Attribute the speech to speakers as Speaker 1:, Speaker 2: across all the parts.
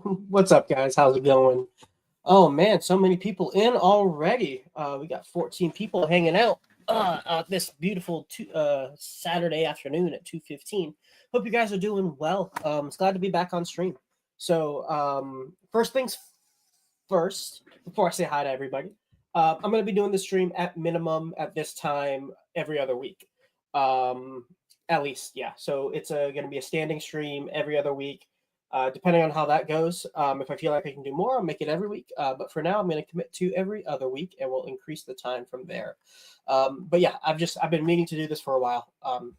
Speaker 1: What's up, guys? How's it going? Oh man, so many people in already. We got 14 people hanging out this beautiful Saturday afternoon at 2:15. Hope you guys are doing well. It's glad to be back on stream. So, first things first, before I say hi to everybody, I'm going to be doing the stream at minimum at this time every other week. Um, at least, yeah. So it's going to be a standing stream every other week. Depending on how that goes, if I feel like I can do more, I'll make it every week. But for now, I'm going to commit to every other week, and we'll increase the time from there. But yeah, I've been meaning to do this for a while,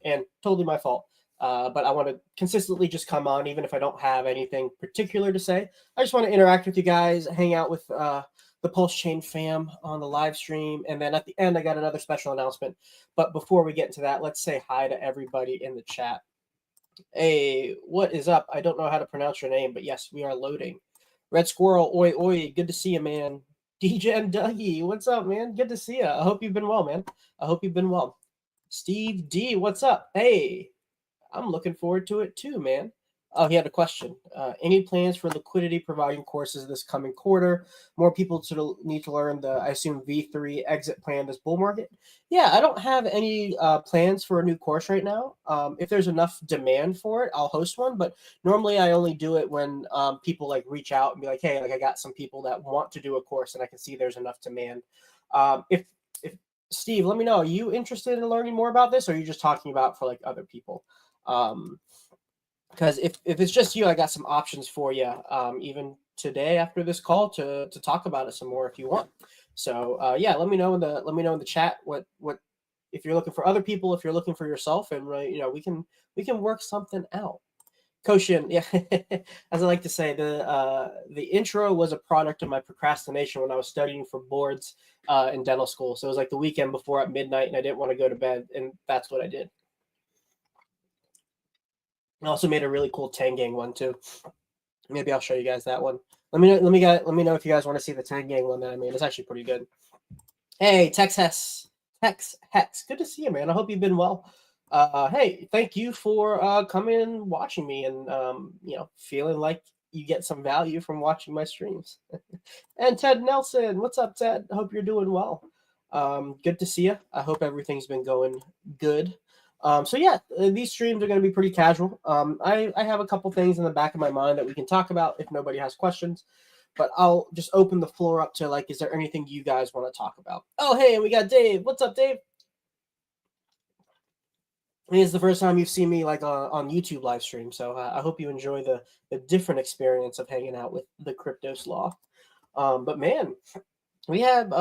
Speaker 1: and totally my fault. But I want to consistently just come on, even if I don't have anything particular to say. I just want to interact with you guys, hang out with the Pulsechain fam on the live stream, and then at the end, I got another special announcement. But before we get into that, let's say hi to everybody in the chat. Hey, what is up? I don't know how to pronounce your name, but yes, we are loading. Red Squirrel, oi, oi, good to see you, man. DJ and Dougie, what's up, man? Good to see you. I hope you've been well, man. I hope you've been well. Steve D, what's up? Hey, I'm looking forward to it too, man. Oh, he had a question. Any plans for liquidity providing courses this coming quarter? More people need to learn the, I assume, V3 exit plan this bull market. Yeah, I don't have any plans for a new course right now. If there's enough demand for it, I'll host one. But normally, I only do it when people like reach out and be like, "Hey, like I got some people that want to do a course, and I can see there's enough demand." If Steve, let me know. Are you interested in learning more about this, or are you just talking about for like other people? Because if it's just you, I got some options for you, even today after this call to talk about it some more if you want. So yeah, let me know in the chat what if you're looking for other people, if you're looking for yourself, and we can work something out. Koshin, yeah, as I like to say, the intro was a product of my procrastination when I was studying for boards in dental school. So it was like the weekend before at midnight, and I didn't want to go to bed, and that's what I did. I also made a really cool Tangang one too. Maybe I'll show you guys that one. Let me know if you guys want to see the Tangang one that I made. It's actually pretty good. Hey, Tex Hex, good to see you, man. I hope you've been well. Hey, thank you for coming and watching me, and feeling like you get some value from watching my streams. And Ted Nelson, what's up, Ted? Hope you're doing well. Good to see you. I hope everything's been going good. So yeah, these streams are going to be pretty casual. I have a couple things in the back of my mind that we can talk about if nobody has questions, but I'll just open the floor up to like, is there anything you guys want to talk about? Oh, hey, we got Dave. What's up, Dave? It's the first time you've seen me like on YouTube live stream, so I hope you enjoy the different experience of hanging out with the Crypto Slaw. But man, we have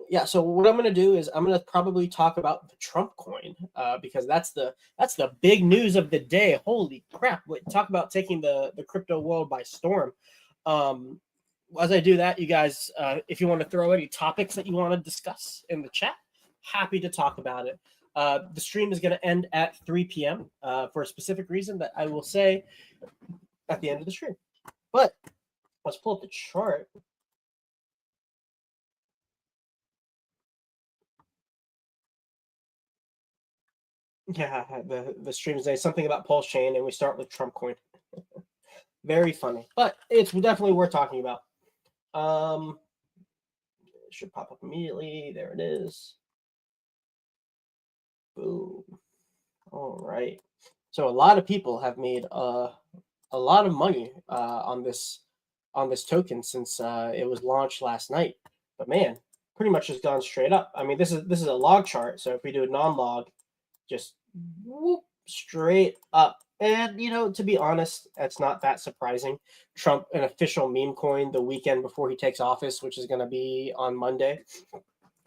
Speaker 1: yeah. So what I'm gonna do is I'm gonna probably talk about the Trump coin because that's the big news of the day. Holy crap! Talk about taking the crypto world by storm. Um, as I do that, you guys, if you want to throw any topics that you want to discuss in the chat, happy to talk about it. The stream is going to end at 3 p.m. For a specific reason that I will say at the end of the stream. But let's pull up the chart. Yeah, the stream says something about Pulsechain, and we start with Trump coin. Very funny, but it's definitely worth talking about. It should pop up immediately. There it is. Boom. All right. So a lot of people have made a lot of money on this token since it was launched last night. But man, pretty much just gone straight up. I mean, this is a log chart. So if we do a non-log, just whoop, straight up. And to be honest, that's not that surprising. Trump, an official meme coin the weekend before he takes office, which is going to be on Monday.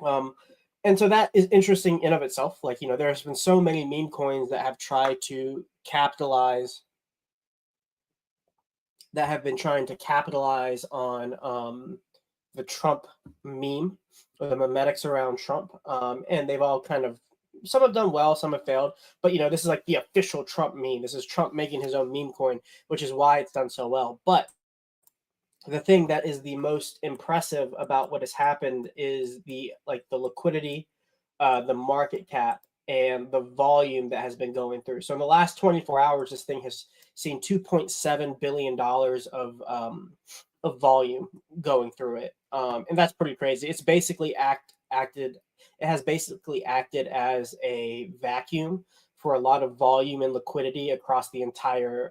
Speaker 1: And so that is interesting in of itself. Like, there's been so many meme coins that have tried to capitalize, that have been trying to capitalize on the Trump meme, or the memetics around Trump. And they've all kind of, some have done well, some have failed. But, this is like the official Trump meme. This is Trump making his own meme coin, which is why it's done so well. But the thing that is the most impressive about what has happened is the liquidity, the market cap, and the volume that has been going through. So in the last 24 hours, this thing has seen $2.7 billion of volume going through it. And that's pretty crazy. It's basically acted, it has basically acted as a vacuum for a lot of volume and liquidity across the entire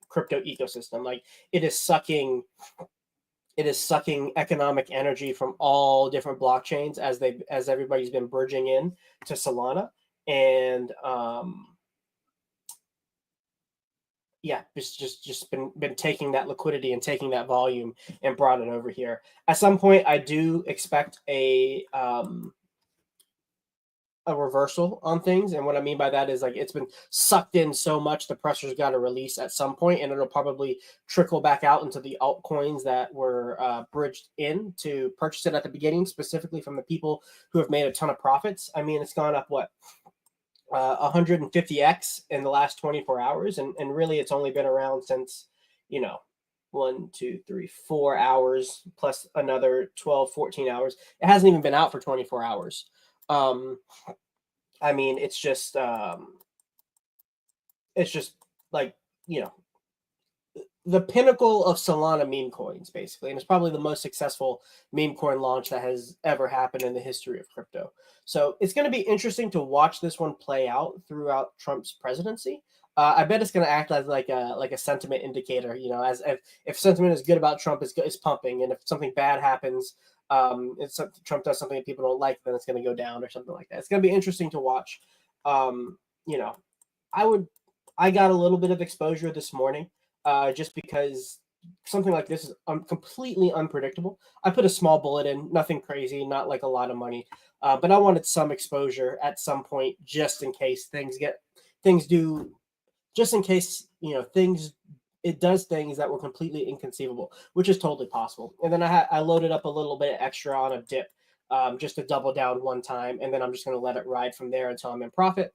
Speaker 1: crypto ecosystem. Like it is sucking economic energy from all different blockchains as everybody's been bridging in to Solana. And yeah, just been taking that liquidity and taking that volume and brought it over here. At some point, I do expect a reversal on things. And what I mean by that is like it's been sucked in so much, the pressure's got to release at some point, and it'll probably trickle back out into the altcoins that were bridged in to purchase it at the beginning, specifically from the people who have made a ton of profits. I mean, it's gone up 150x in the last 24 hours, and really it's only been around since, 1, 2, 3, 4 hours plus another 12, 14 hours. It hasn't even been out for 24 hours. I mean, it's just like, the pinnacle of Solana meme coins, basically. And it's probably the most successful meme coin launch that has ever happened in the history of crypto. So it's going to be interesting to watch this one play out throughout Trump's presidency. I bet it's going to act as like a sentiment indicator, as if sentiment is good about Trump, it's pumping. And if something bad happens, Trump does something that people don't like, then it's going to go down or something like that. It's going to be interesting to watch. I got a little bit of exposure this morning, just because something like this is completely unpredictable. I put a small bullet in, nothing crazy, not like a lot of money, but I wanted some exposure at some point, just in case just in case it does things that were completely inconceivable, which is totally possible. And then I loaded up a little bit extra on a dip, just to double down one time, and then I'm just going to let it ride from there until I'm in profit.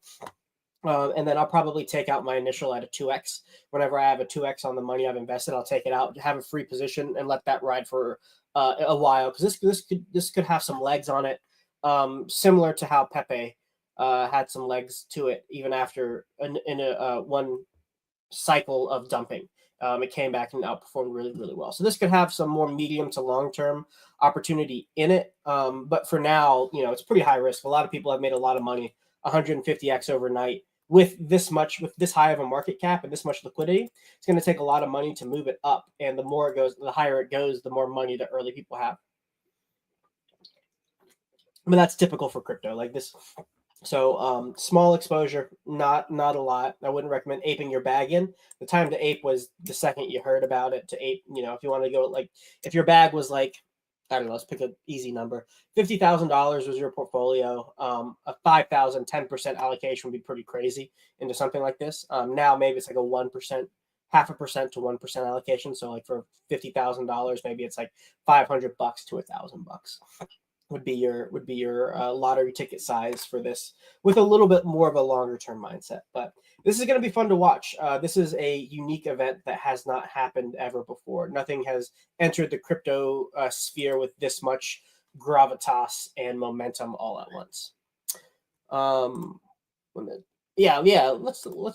Speaker 1: And then I'll probably take out my initial at a 2x. Whenever I have a 2x on the money I've invested, I'll take it out, have a free position, and let that ride for a while, because this could have some legs on it, similar to how Pepe had some legs to it, even after one cycle of dumping. It came back and outperformed really, really well. So this could have some more medium to long term opportunity in it. But for now, it's pretty high risk. A lot of people have made a lot of money, 150x overnight with this high of a market cap and this much liquidity. It's going to take a lot of money to move it up. And the more it goes, the higher it goes, the more money the early people have. I mean, that's typical for crypto like this. So small exposure, not a lot. I wouldn't recommend aping your bag in. The time to ape was the second you heard about it. To ape, if you want to go, like, if your bag was like, I don't know, let's pick an easy number. $50,000 was your portfolio. A 5,000, 10% allocation would be pretty crazy into something like this. Now maybe it's like a 1%, 0.5% to 1% allocation. So like for $50,000, maybe it's like $500 to $1,000 would be your lottery ticket size for this, with a little bit more of a longer term mindset. But this is going to be fun to watch. This is a unique event that has not happened ever before. Nothing has entered the crypto sphere with this much gravitas and momentum all at once. Let's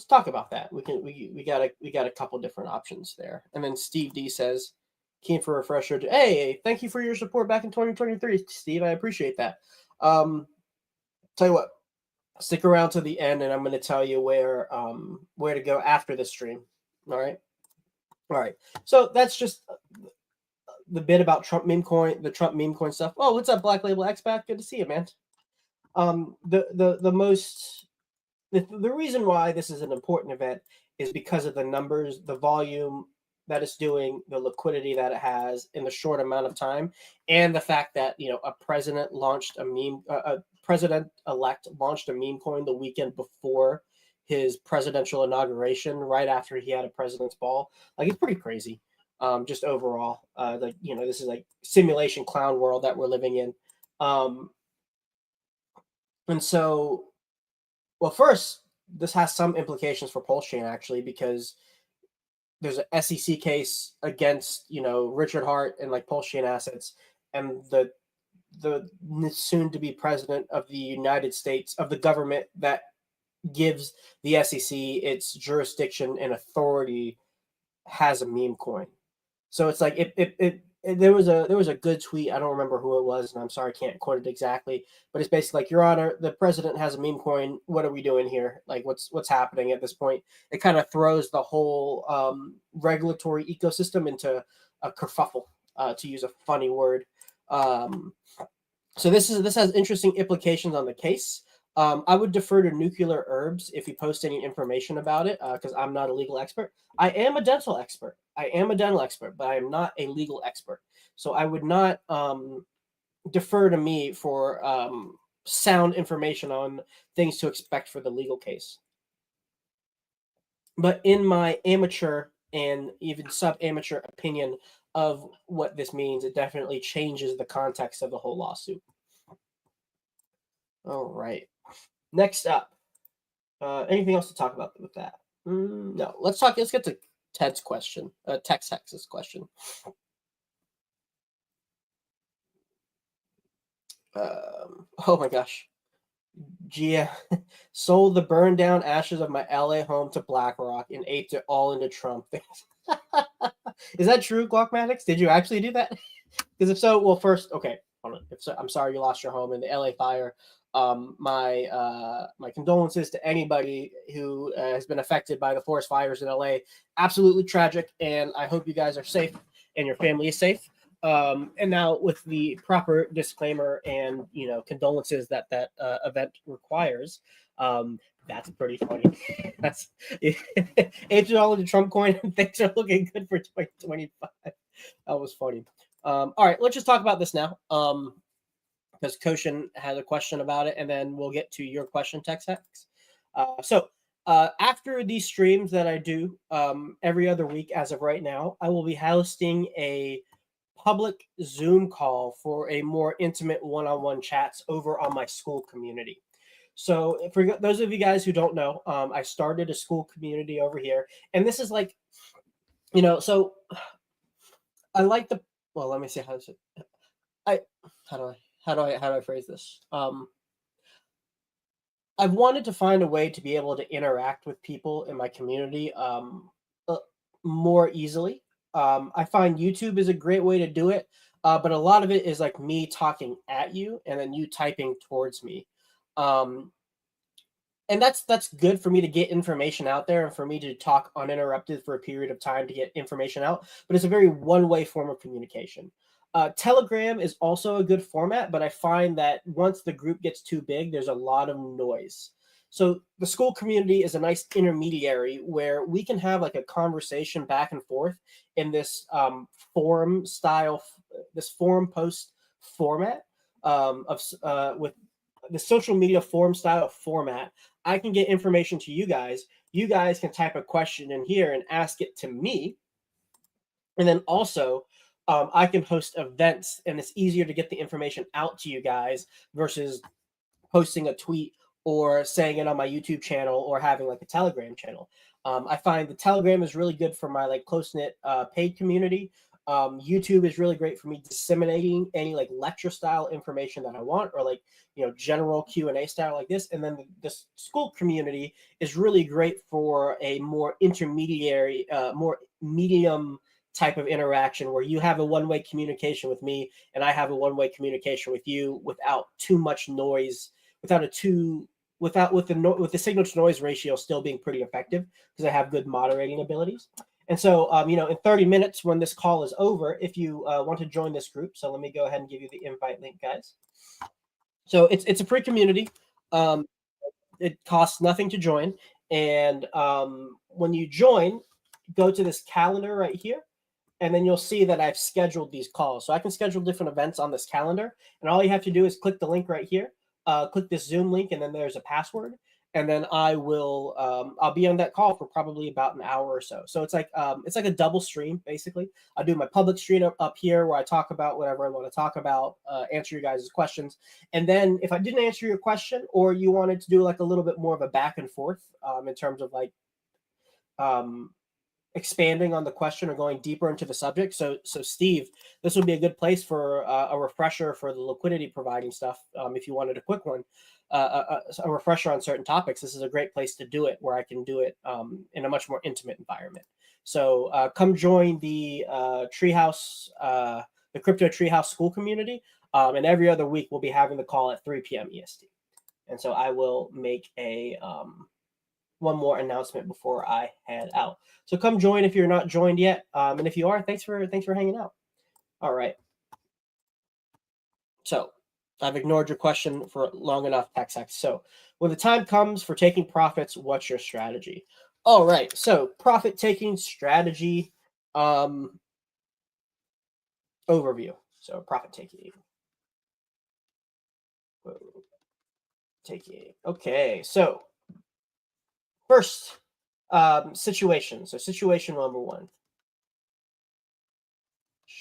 Speaker 1: talk about that. We got a couple different options there. And then Steve D says, keen for a refresher. Hey, thank you for your support back in 2023, Steve. I appreciate that. Tell you what, stick around to the end, and I'm going to tell you where to go after the stream. All right. So that's just the bit about Trump meme coin, the Trump meme coin stuff. Oh, what's up, Black Label Expat? Good to see you, man. The reason why this is an important event is because of the numbers, the volume that it's doing, the liquidity that it has in the short amount of time, and the fact that a president-elect launched a meme coin the weekend before his presidential inauguration, right after he had a president's ball. Like, it's pretty crazy. Just overall, this is like simulation clown world that we're living in. And so, well, first, this has some implications for Pulsechain, actually, because there's an SEC case against, Richard Hart and like Pulsechain assets, and the the soon to be president of the United States, of the government that gives the SEC its jurisdiction and authority, has a meme coin. So it's like there was a good tweet. I don't remember who it was, and I'm sorry I can't quote it exactly, but it's basically like, Your Honor, the president has a meme coin. What are we doing here? Like, what's happening at this point? It kind of throws the whole regulatory ecosystem into a kerfuffle, to use a funny word. So this has interesting implications on the case. I would defer to Nuclear Herbs if you post any information about it, because I'm not a legal expert. I am a dental expert. But I am not a legal expert. So I would not defer to me for sound information on things to expect for the legal case. But in my amateur and even sub-amateur opinion of what this means, it definitely changes the context of the whole lawsuit. All right. Next up, anything else to talk about with that? No. Let's get to Ted's question. Tex's question. Oh my gosh. Gia sold the burned down ashes of my LA home to BlackRock and ate it all into Trump things. Is that true, Glockmatics? Did you actually do that? Because if so, well, first, okay, hold on. If so, I'm sorry you lost your home in the LA fire. My condolences to anybody who has been affected by the forest fires in LA. Absolutely tragic, and I hope you guys are safe and your family is safe. And now with the proper disclaimer and condolences that event requires, that's pretty funny. That's $8 the Trump coin, and things are looking good for 2025. That was funny. All right, let's just talk about this now. Because Koshin had a question about it, and then we'll get to your question, TexHex. So after these streams that I do every other week, as of right now, I will be hosting a public Zoom call for a more intimate one-on-one chats over on my school community. So for those of you guys who don't know, I started a school community over here, and this is like, so I like the, well, let me see how do I phrase this? I've wanted to find a way to be able to interact with people in my community more easily. I find YouTube is a great way to do it, but a lot of it is like me talking at you and then you typing towards me. And that's good for me to get information out there and for me to talk uninterrupted for a period of time to get information out. But it's a very one-way form of communication. Telegram is also a good format, but I find that once the group gets too big, there's a lot of noise. So the school community is a nice intermediary where we can have like a conversation back and forth in this forum post format with the social media forum style format. I can get information to you guys. You guys can type a question in here and ask it to me. And then also, I can host events, and it's easier to get the information out to you guys versus posting a tweet or saying it on my YouTube channel or having like a Telegram channel. I find the Telegram is really good for my like close-knit paid community. YouTube is really great for me disseminating any like lecture style information that I want, or like general Q&A style like this. And then the school community is really great for a more intermediary, more medium type of interaction where you have a one-way communication with me and I have a one-way communication with you without too much noise, with the signal to noise ratio still being pretty effective because I have good moderating abilities. And so, in 30 minutes when this call is over, if you want to join this group, so let me go ahead and give you the invite link, guys. So it's a free community. It costs nothing to join. And when you join, go to this calendar right here. And then you'll see that I've scheduled these calls. So I can schedule different events on this calendar. And all you have to do is click the link right here. Click this Zoom link, and then there's a password. And then I'll be on that call for probably about an hour or so. So it's like a double stream, basically. I do my public stream up here where I talk about whatever I want to talk about, answer you guys' questions. And then if I didn't answer your question, or you wanted to do like a little bit more of a back and forth in terms of like expanding on the question or going deeper into the subject. So Steve, this would be a good place for a refresher for the liquidity providing stuff. If you wanted a quick one, a refresher on certain topics, this is a great place to do it, where I can do it in a much more intimate environment. So come join the Treehouse, the Crypto Treehouse School community. And every other week we'll be having the call at 3 p.m. EST. And so I will make a one more announcement before I head out. So come join if you're not joined yet. And if you are, thanks for hanging out. All right. So I've ignored your question for long enough, TechSec. So when the time comes for taking profits, what's your strategy? All right. So profit taking strategy overview. So profit taking. Okay. So first situation. So situation number one.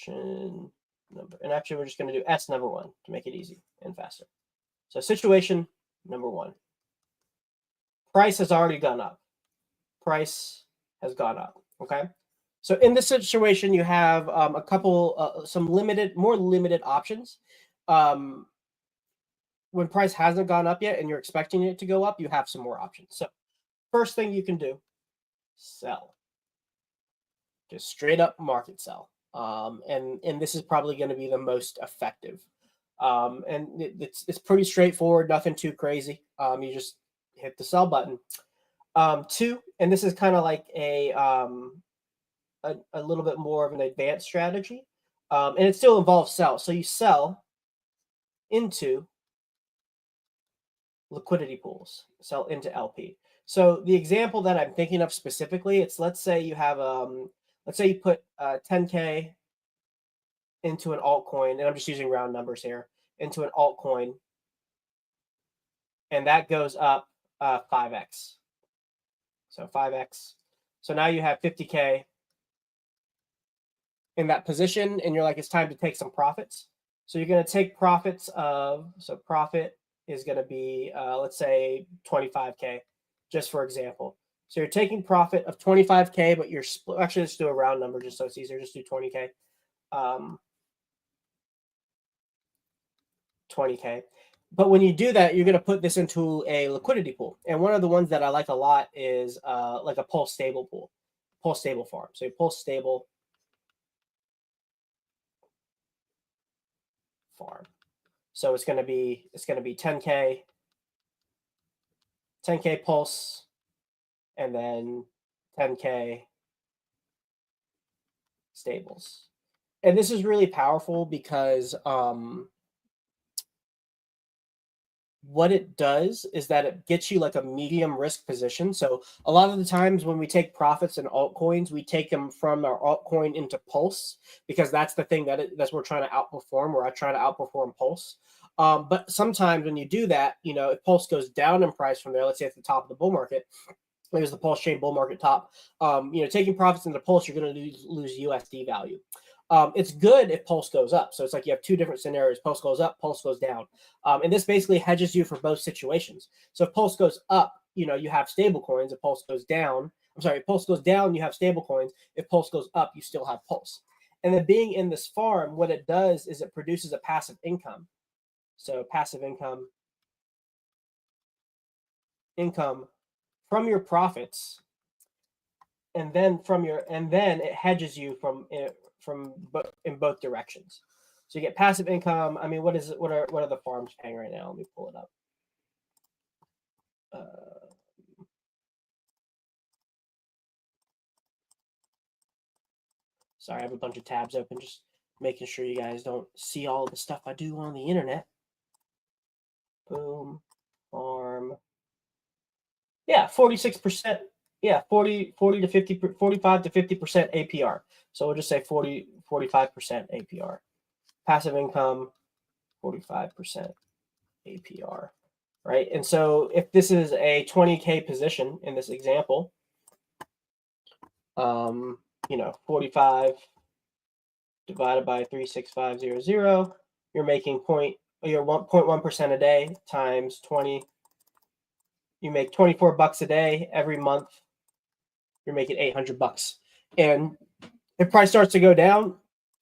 Speaker 1: Number. And actually, we're just going to do S number one to make it easy and faster. So situation number one. Price has already gone up. Price has gone up. Okay. So in this situation, you have a couple, some more limited options. When price hasn't gone up yet and you're expecting it to go up, you have some more options. So first thing you can do, sell. Just straight up market sell. And this is probably going to be the most effective. And it's pretty straightforward, nothing too crazy. You just hit the sell button. Two, and this is kind of like a little bit more of an advanced strategy, and it still involves sell. So you sell into liquidity pools, sell into LP. So the example that I'm thinking of specifically, it's let's say you have let's say you put 10K into an altcoin, and I'm just using round numbers here, into an altcoin, and that goes up 5x. So 5x. So now you have 50K in that position, and you're like, it's time to take some profits. So you're going to take profits of, so profit is going to be, let's say 25K, just for example. So you're taking profit of 25K, but you're actually, let's do a round number just so it's easier. Just do 20K. 20K. But when you do that, you're going to put this into a liquidity pool. And one of the ones that I like a lot is like a Pulse stable pool, Pulse stable farm. So Pulse stable farm. So it's going to be 10K Pulse, and then 10K stables. And this is really powerful because what it does is that it gets you like a medium risk position. So a lot of the times when we take profits in altcoins, we take them from our altcoin into Pulse, because that's the thing that's we're trying to outperform. We're trying to outperform Pulse. But sometimes when you do that, if Pulse goes down in price from there, let's say at the top of the bull market, there's the Pulsechain bull market top, taking profits into Pulse, you're going to lose USD value. It's good if Pulse goes up. So it's like you have two different scenarios. Pulse goes up, Pulse goes down. And this basically hedges you for both situations. So if Pulse goes up, you have stable coins. If Pulse goes down, if Pulse goes down, you have stable coins. If Pulse goes up, you still have Pulse. And then being in this farm, what it does is it produces a passive income. So passive income from your profits, and then it hedges you in both directions. So you get passive income. I mean, what are the farms paying right now? Let me pull it up. Sorry, I have a bunch of tabs open, just making sure you guys don't see all the stuff I do on the internet. Boom, farm. Yeah, 46%. Yeah, 45 to 50% APR. So we'll just say 45% APR. Passive income, 45% APR, right? And so if this is a 20K position in this example, 45 divided by 36500, you're making 1.1% a day times 20. You make $24 a day every month. You're making $800. And if price starts to go down,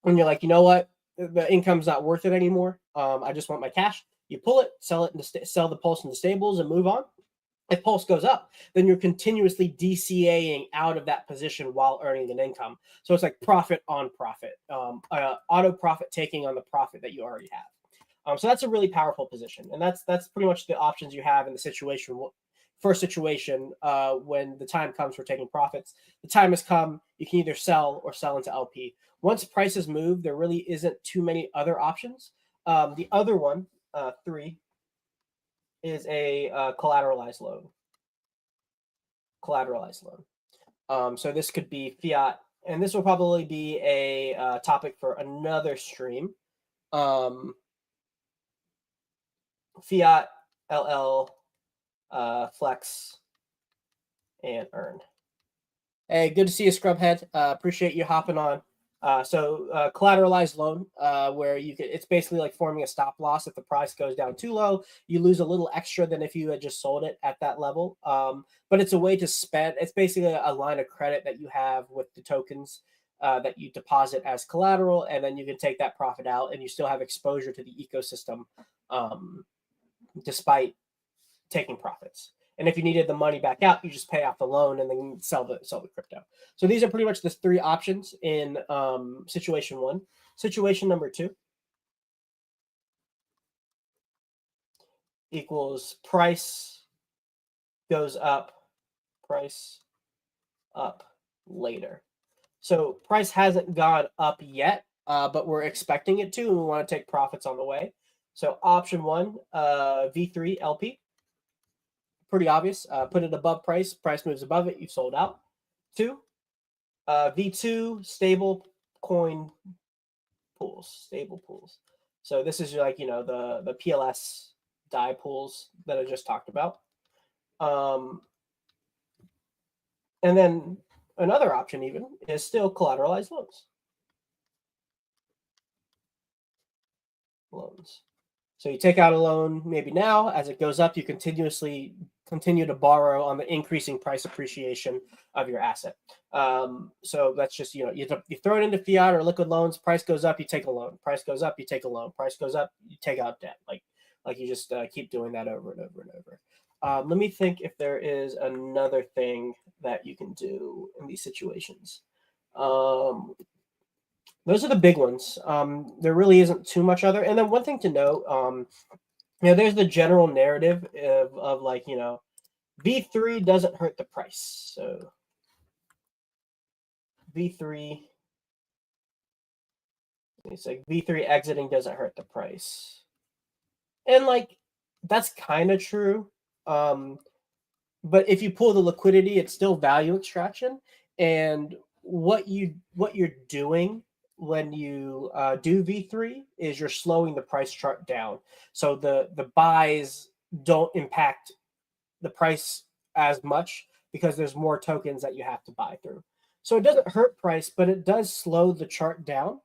Speaker 1: and you're like, you know what, the income's not worth it anymore. I just want my cash. You pull it, sell it, sell the Pulse in the stables, and move on. If Pulse goes up, then you're continuously DCAing out of that position while earning an income. So it's like profit on profit, auto profit taking on the profit that you already have. So that's a really powerful position, and that's pretty much the options you have in the situation. First situation, when the time comes for taking profits, the time has come. You can either sell or sell into LP. Once prices move, there really isn't too many other options. The other one, 3, is a collateralized loan. So this could be fiat, and this will probably be a topic for another stream. Fiat, LL, Flex, and Earn. Hey, good to see you, Scrubhead. Appreciate you hopping on. Collateralized loan, where it's basically like forming a stop loss. If the price goes down too low, you lose a little extra than if you had just sold it at that level. But it's a way to spend. It's basically a line of credit that you have with the tokens that you deposit as collateral, and then you can take that profit out, and you still have exposure to the ecosystem, despite taking profits. And if you needed the money back out, you just pay off the loan and then sell the crypto. So these are pretty much the 3 options in situation 1. Situation number 2 equals price goes up, price up later. So price hasn't gone up yet, but we're expecting it to, and we want to take profits on the way. So option 1, V3 LP. Pretty obvious. Put it above price. Price moves above it. You've sold out. 2, V2 stable coin pools. Stable pools. So this is like, the PLS DAI pools that I just talked about. And then another option even is still collateralized loans. So you take out a loan maybe now. As it goes up, you continue to borrow on the increasing price appreciation of your asset. So that's just, you throw it into fiat or liquid loans. Price goes up, you take a loan. Price goes up, you take a loan. Price goes up, you take out debt. Like you just keep doing that over and over and over. Let me think if there is another thing that you can do in these situations. Those are the big ones. There really isn't too much other. And then one thing to note, there's the general narrative of like, V3 doesn't hurt the price. So V3, it's like V3 exiting doesn't hurt the price. And like, that's kind of true. But if you pull the liquidity, it's still value extraction. And what you're doing when you do V3 is you're slowing the price chart down. So the buys don't impact the price as much because there's more tokens that you have to buy through. So it doesn't hurt price, but it does slow the chart down.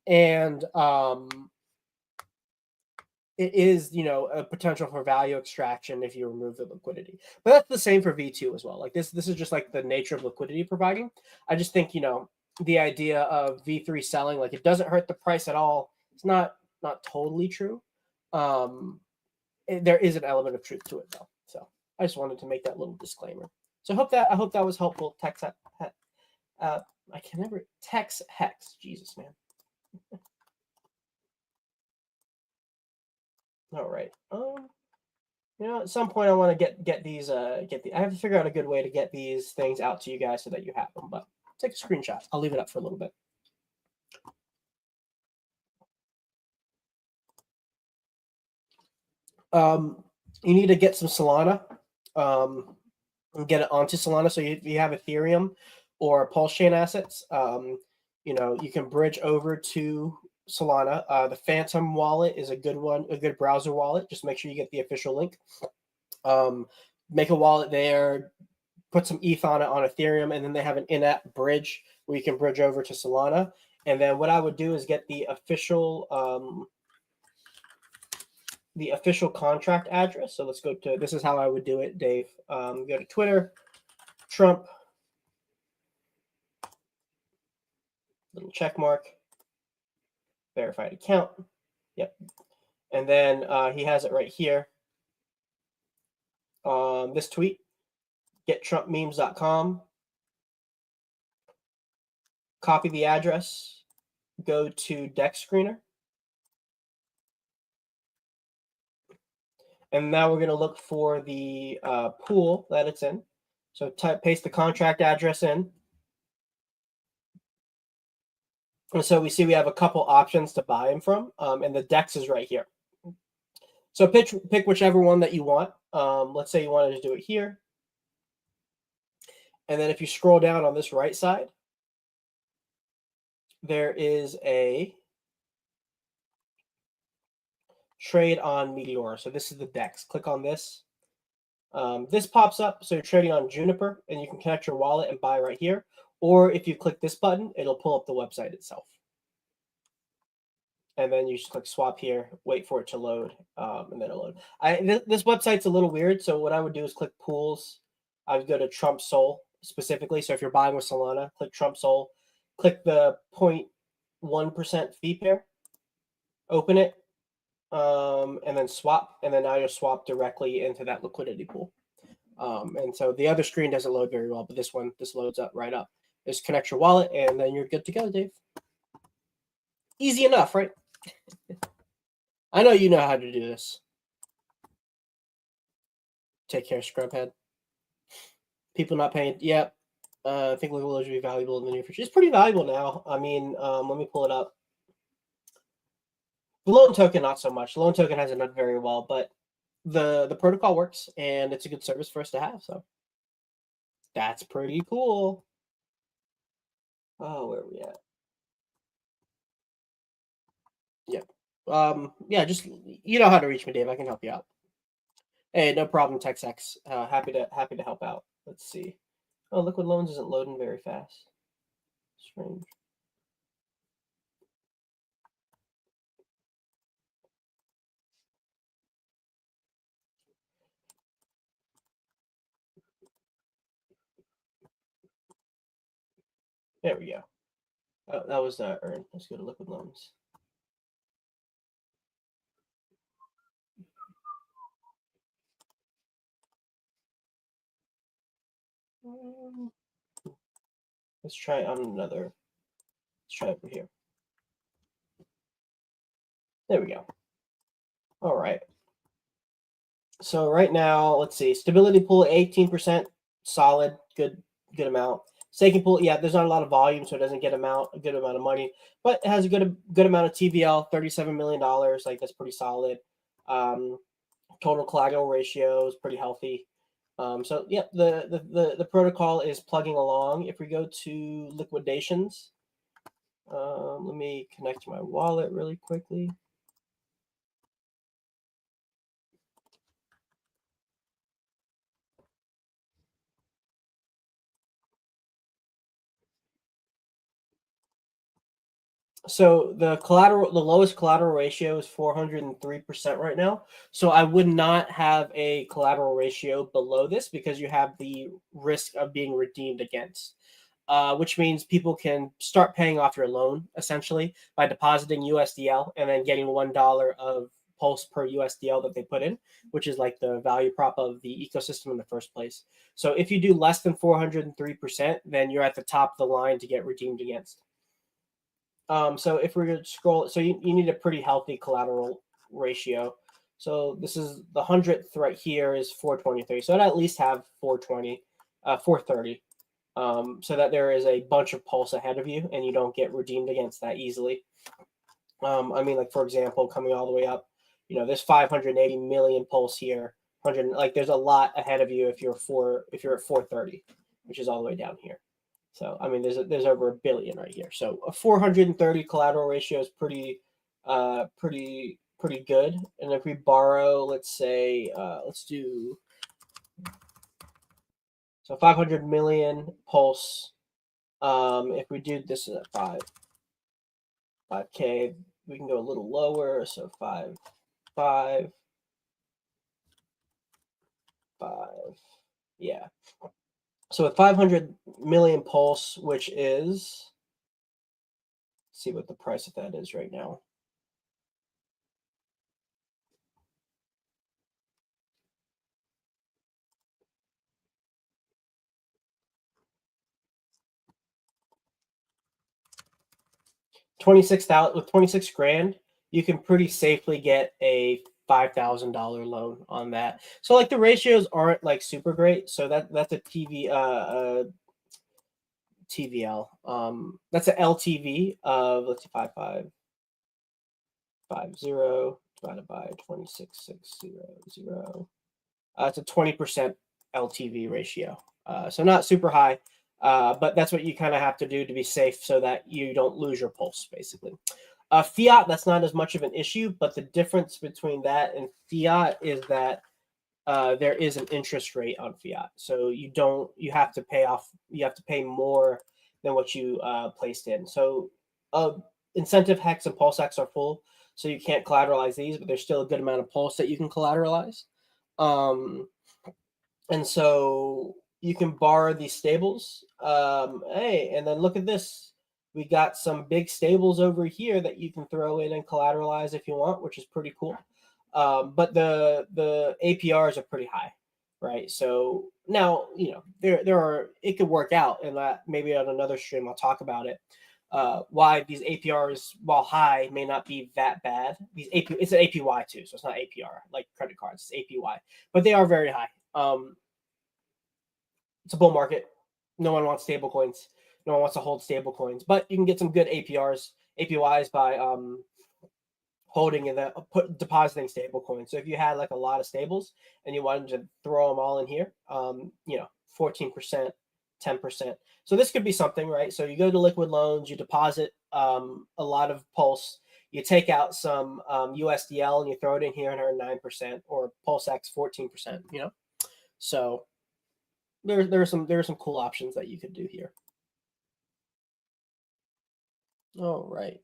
Speaker 1: And it is, a potential for value extraction if you remove the liquidity. But that's the same for V2 as well. Like this is just like the nature of liquidity providing. I just think, the idea of V3 selling, like it doesn't hurt the price at all. It's not totally true. There is an element of truth to it though. So I just wanted to make that little disclaimer. So I hope that was helpful. I can never Tex Hex. Jesus, man. All right. At some point I want to get these. I have to figure out a good way to get these things out to you guys so that you have them. But take a screenshot. I'll leave it up for a little bit. You need to get some Solana. And get it onto Solana. So if you have Ethereum or Pulsechain assets, you can bridge over to Solana. The Phantom wallet is a good one, a good browser wallet. Just make sure you get the official link. Make a wallet there, put some ETH on it on Ethereum, and then they have an in-app bridge where you can bridge over to Solana. And then what I would do is get the official contract address. So let's go to, this is how I would do it, Dave. Go to Twitter, Trump little check mark, verified account. Yep. And then he has it right here. This tweet, gettrumpmemes.com. Copy the address, go to Deck Screener. And now we're going to look for the pool that it's in. So paste the contract address in. And so we see we have a couple options to buy them from, and the DEX is right here. So pick whichever one that you want. Let's say you wanted to do it here. And then if you scroll down on this right side, there is a trade on Meteor. So this is the DEX. Click on this. This pops up. So you're trading on Juniper, and you can connect your wallet and buy right here. Or if you click this button, it'll pull up the website itself. And then you just click swap here, wait for it to load, and then it'll load. This website's a little weird, so what I would do is click pools. I would go to Trump Sol specifically. So if you're buying with Solana, click Trump Sol, click the 0.1% fee pair, open it, and then swap, and then now you'll swap directly into that liquidity pool. And so the other screen doesn't load very well, but this loads up right up. Just connect your wallet, and then you're good to go, Dave. Easy enough, right? I know you know how to do this. Take care, Scrubhead. People not paying. Yep. I think Liquid will be valuable in the near future. It's pretty valuable now. I mean, let me pull it up. The loan token, not so much. The loan token hasn't done very well, but the protocol works, and it's a good service for us to have. So that's pretty cool. Oh, where are we at? Yep. Yeah, just you know how to reach me, Dave. I can help you out. Hey, no problem, TexX. Happy to help out. Let's see. Oh, Liquid Loans isn't loading very fast. Strange. There we go. Oh, that was earn. Let's go to Liquid Loans. Let's try on another. Let's try over here. There we go. All right. So right now, let's see. Stability pool 18%, solid, good amount. Staking pool, yeah, there's not a lot of volume, so it doesn't get a good amount of money, but it has a good amount of TVL, $37 million. Like that's pretty solid. Total collateral ratio is pretty healthy. So yeah, the protocol is plugging along. If we go to liquidations, let me connect to my wallet really quickly. So the lowest collateral ratio is 403% right now. So I would not have a collateral ratio below this because you have the risk of being redeemed against, which means people can start paying off your loan essentially by depositing USDL and then getting $1 of Pulse per USDL that they put in, which is like the value prop of the ecosystem in the first place. So if you do less than 403%, then you're at the top of the line to get redeemed against. So if we're going to scroll, so you need a pretty healthy collateral ratio. So this is the 100th right here is 423. So I'd at least have 420, 430, so that there is a bunch of Pulse ahead of you and you don't get redeemed against that easily. I mean, like for example, coming all the way up, there's 580 million Pulse here. 100, like there's a lot ahead of you if you're at 430, which is all the way down here. So I mean, there's over a billion right here. So a 430 collateral ratio is pretty good. And if we borrow, let's say, let's do so 500 million Pulse. If we do this at 5K, we can go a little lower. So 5. Yeah. So with 500 million Pulse, which is see what the price of that is right now. With 26 grand, you can pretty safely get a $5,000 loan on that. So like the ratios aren't like super great. So that's a TVL. That's an LTV of, let's see, 5550 divided by 26600. It's a 20% LTV ratio. So not super high, but that's what you kind of have to do to be safe so that you don't lose your pulse, basically. Fiat, that's not as much of an issue, but the difference between that and fiat is that there is an interest rate on fiat. So you have to pay more than what you placed in. So incentive hex and pulse hex are full, so you can't collateralize these, but there's still a good amount of pulse that you can collateralize. And so you can borrow these stables. Hey, and then look at this. We got some big stables over here that you can throw in and collateralize if you want, which is pretty cool. But the APRs are pretty high, right? So now, there are, it could work out, and maybe on another stream I'll talk about it. Why these APRs, while high, may not be that bad. It's an APY too, so it's not APR like credit cards. It's APY, but they are very high. It's a bull market. No one wants stable coins. No one wants to hold stable coins, but you can get some good APYs by holding and depositing stable coins. So if you had like a lot of stables and you wanted to throw them all in here, 14%, 10%. So this could be something, right? So you go to liquid loans, you deposit a lot of Pulse, you take out some USDL and you throw it in here and earn 9%, or PulseX 14%. So there are some cool options that you could do here. All right.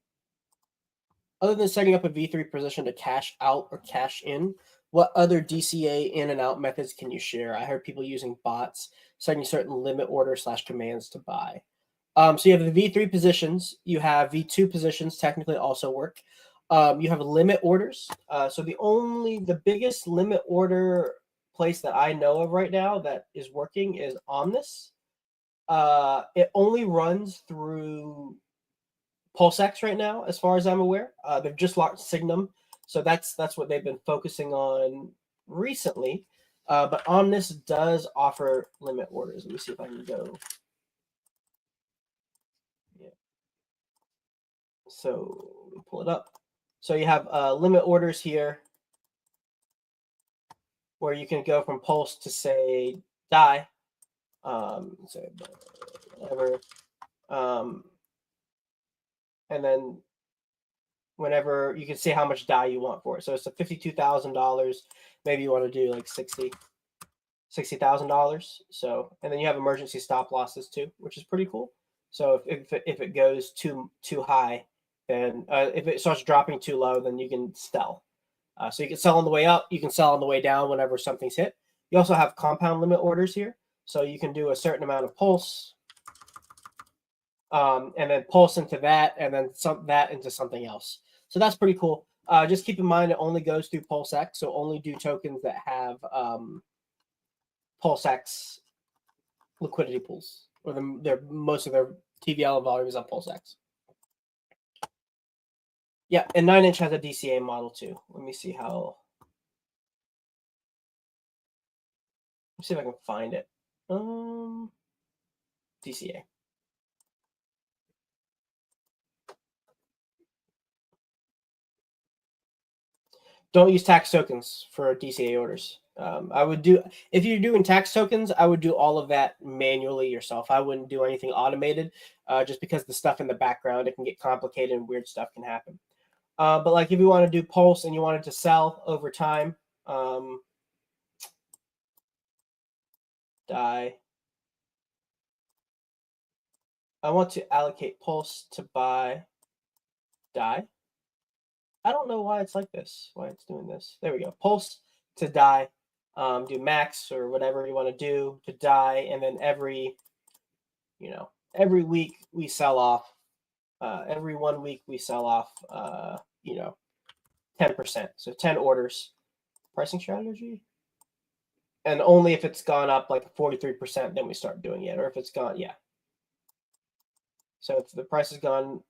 Speaker 1: Other than setting up a V3 position to cash out or cash in, what other DCA in and out methods can you share? I heard people using bots, setting certain limit order / commands to buy. So you have the V3 positions. You have V2 positions, technically also work. You have limit orders. So the biggest limit order place that I know of right now that is working is Omnis. It only runs through Pulsex right now, as far as I'm aware. They've just launched Signum, so that's what they've been focusing on recently. But Omnis does offer limit orders. Let me see if I can go. Yeah. So pull it up. So you have limit orders here, where you can go from Pulse to say DAI, say whatever, and then whenever you can see how much DAI you want for it. So it's a $52,000. Maybe you want to do like $60,000. So, and then you have emergency stop losses too, which is pretty cool. So if it goes too high, then if it starts dropping too low, then you can sell. So you can sell on the way up, you can sell on the way down whenever something's hit. You also have compound limit orders here, so you can do a certain amount of pulse, and then pulse into that, and then that into something else. So that's pretty cool. Just keep in mind it only goes through PulseX, so only do tokens that have PulseX liquidity pools, or most of their TVL volume is on PulseX. Yeah, and 9inch has a DCA model too. Let me see how. Let's see if I can find it. DCA. Don't use tax tokens for DCA orders. I would do, if you're doing tax tokens, I would do all of that manually yourself. I wouldn't do anything automated, just because the stuff in the background, it can get complicated and weird stuff can happen. But like if you want to do Pulse and you wanted to sell over time, DAI. I want to allocate Pulse to buy DAI. I don't know why it's like this, why it's doing this. There we go. Pulse to DAI. Do max or whatever you want to do to DAI, and then every week we sell off every 1 week we sell off, 10%. So 10 orders. Pricing strategy. And only if it's gone up like 43%, then we start doing it. Or if it's gone, yeah. So if the price has gone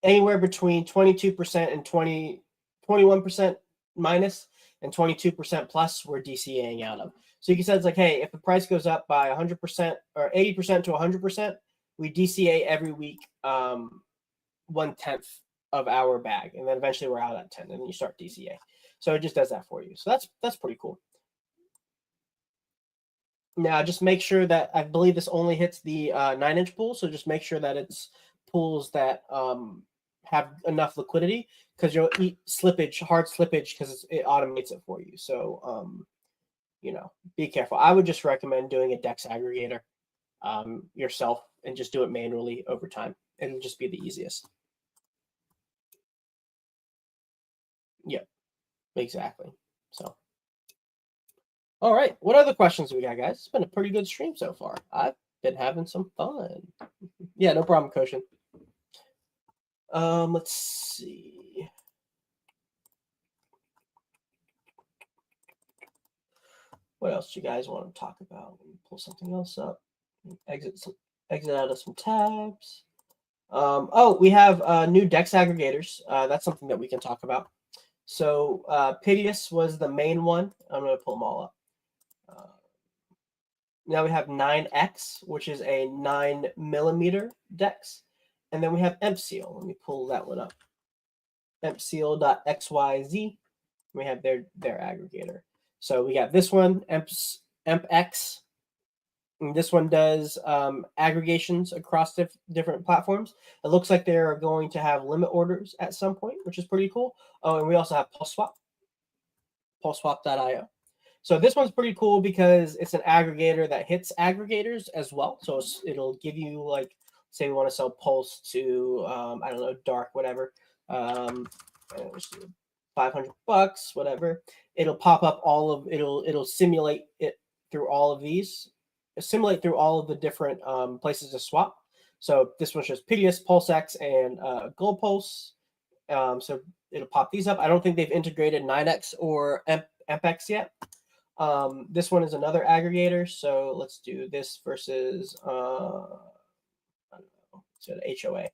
Speaker 1: anywhere between 22% and 21% minus and 22% plus, we're DCAing out of. So you can say it's like, hey, if the price goes up by 100% or 80% to 100%, we DCA every week 1/10 of our bag, and then eventually we're out at 10, and then you start DCA. So it just does that for you. So that's pretty cool. Now, just make sure that I believe this only hits the 9-inch pool, so just make sure that it's pools that have enough liquidity, because you'll eat slippage, hard slippage, because it automates it for you. So, be careful. I would just recommend doing a DEX aggregator yourself and just do it manually over time. It'll just be the easiest. Yep, exactly. So. All right. What other questions do we got, guys? It's been a pretty good stream so far. I've been having some fun. Yeah, no problem, Koshin. Let's see. What else do you guys want to talk about? Let me pull something else up. Exit out of some tabs. We have new DEX aggregators. That's something that we can talk about. So Piteous was the main one. I'm going to pull them all up. Now we have 9X, which is a 9mm DEX. And then we have EmpSeal. Let me pull that one up. EmpSeal.xyz. We have their aggregator. So we got this one, EmpX. And this one does aggregations across different platforms. It looks like they're going to have limit orders at some point, which is pretty cool. Oh, and we also have PulseSwap, pulseswap.io. So this one's pretty cool because it's an aggregator that hits aggregators as well. So it'll give you, like, say we want to sell Pulse to, I don't know, Dark, whatever. $500, whatever. It'll pop up it'll simulate it through all of these, assimilate through all of the different places to swap. So this one shows Piteous, PulseX, and Gold Pulse. So it'll pop these up. I don't think they've integrated 9X or EmpX yet. This one is another aggregator. So let's do this versus I don't know, so the HOA.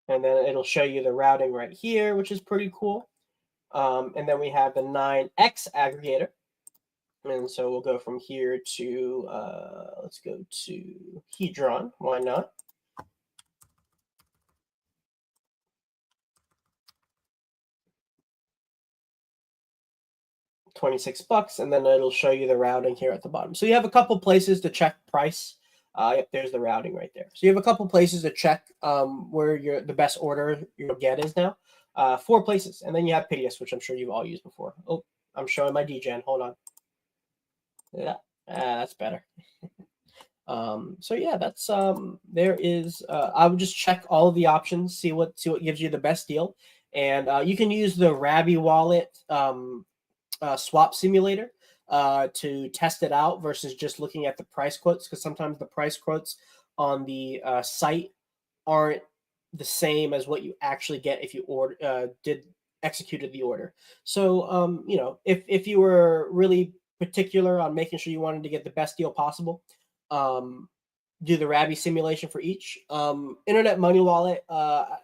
Speaker 1: And then it'll show you the routing right here, which is pretty cool. And then we have the 9X aggregator. And so we'll go from here to, let's go to Hedron. Why not? $26, and then it'll show you the routing here at the bottom. So you have a couple places to check price. Yep, there's the routing right there. So you have a couple places to check where the best order you'll get is now. 4 places, and then you have Piteous, which I'm sure you've all used before. Oh, I'm showing my degen. Hold on. Yeah, that's better. So yeah, that's there is. I would just check all of the options, see what gives you the best deal, and you can use the Rabby wallet swap simulator to test it out versus just looking at the price quotes, because sometimes the price quotes on the site aren't the same as what you actually get if you executed the order. So if you were really particular on making sure you wanted to get the best deal possible, do the Rabby simulation for each. Internet Money Wallet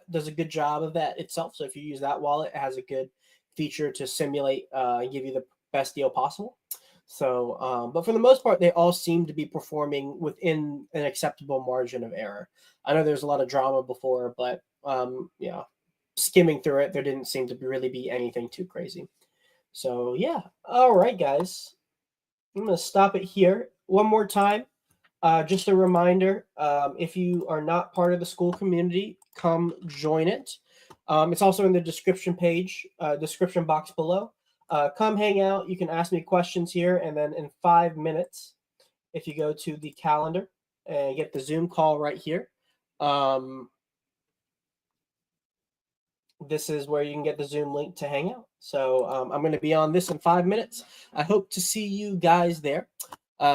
Speaker 1: does a good job of that itself. So if you use that wallet, it has a good feature to simulate and give you the best deal possible. So, but for the most part, they all seem to be performing within an acceptable margin of error. I know there's a lot of drama before, but skimming through it, there didn't seem to really be anything too crazy. So yeah, all right, guys. I'm going to stop it here. One more time, just a reminder, if you are not part of the school community, come join it. It's also in the description box below. Come hang out. You can ask me questions here, and then in 5 minutes, if you go to the calendar and get the Zoom call right here, this is where you can get the Zoom link to hang out. So I'm going to be on this in 5 minutes. I hope to see you guys there.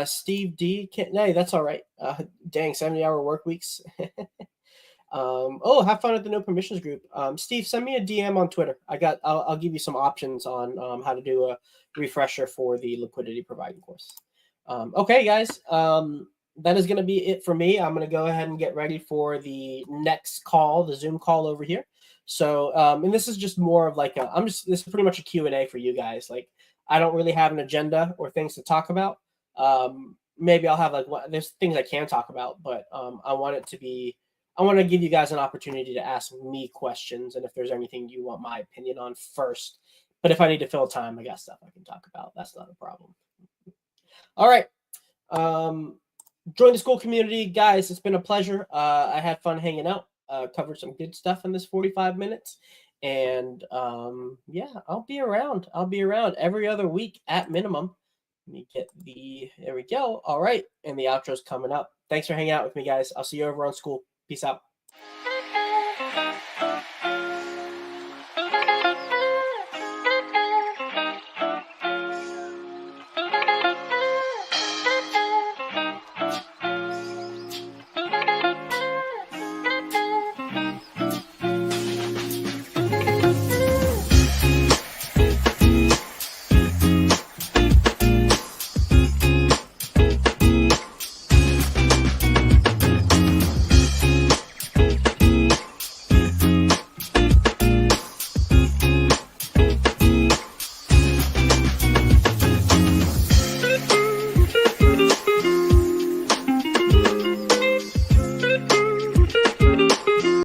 Speaker 1: Steve D, hey, that's all right. Dang, 70-hour work weeks. Oh, have fun at the no permissions group. Steve, send me a DM on Twitter. I'll give you some options on how to do a refresher for the liquidity providing course. Okay, guys. That is going to be it for me. I'm going to go ahead and get ready for the next call, the Zoom call over here. So, and this is just more of like this is pretty much a Q&A for you guys. Like, I don't really have an agenda or things to talk about. Maybe I'll have there's things I can talk about, but I want to give you guys an opportunity to ask me questions, and if there's anything you want my opinion on first. But if I need to fill time, I got stuff I can talk about. That's not a problem. All right. Join the school community, guys. It's been a pleasure. I had fun hanging out. Covered some good stuff in this 45 minutes. And yeah, I'll be around. I'll be around every other week at minimum. Let me get there we go. All right. And the outro's coming up. Thanks for hanging out with me, guys. I'll see you over on school. Peace out.